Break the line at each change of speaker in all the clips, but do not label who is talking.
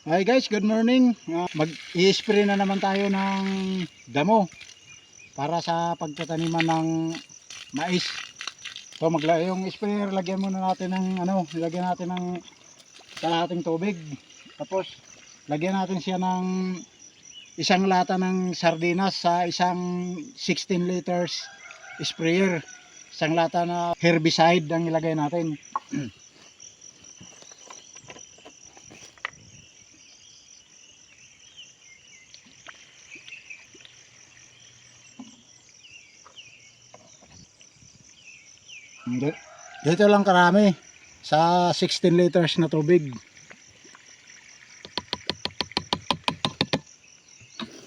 Hi guys, good morning. Mag-i-spray na naman tayo ng damo para sa pagtataniman ng mais. So yung sprayer, lagyan muna natin ng nilagyan natin ng kalahating tubig. Tapos lagyan natin siya ng isang lata ng sardinas sa isang 16 liters sprayer. Isang lata na herbicide ang ilagay natin. Dito lang karami sa 16 liters na tubig.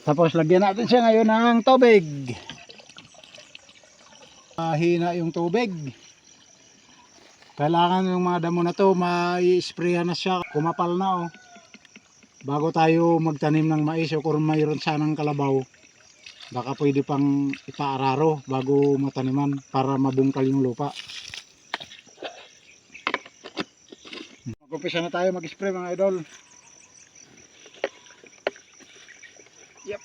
Tapos lagyan natin siya ngayon ng tubig. Hina yung tubig. Kailangan yung mga damo na to mai-sprayan na siya, kumapal na bago tayo magtanim ng mais. O kung mayroon sanang kalabaw, baka pwede pang ipaararo bago mataniman para mabungkal yung lupa. Mag-umpisa na tayo mag-spray mga idol. Yep.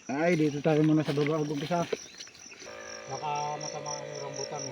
Ay, dito tayo muna sa baba mag-umpisa. Baka matamaan yung rambutan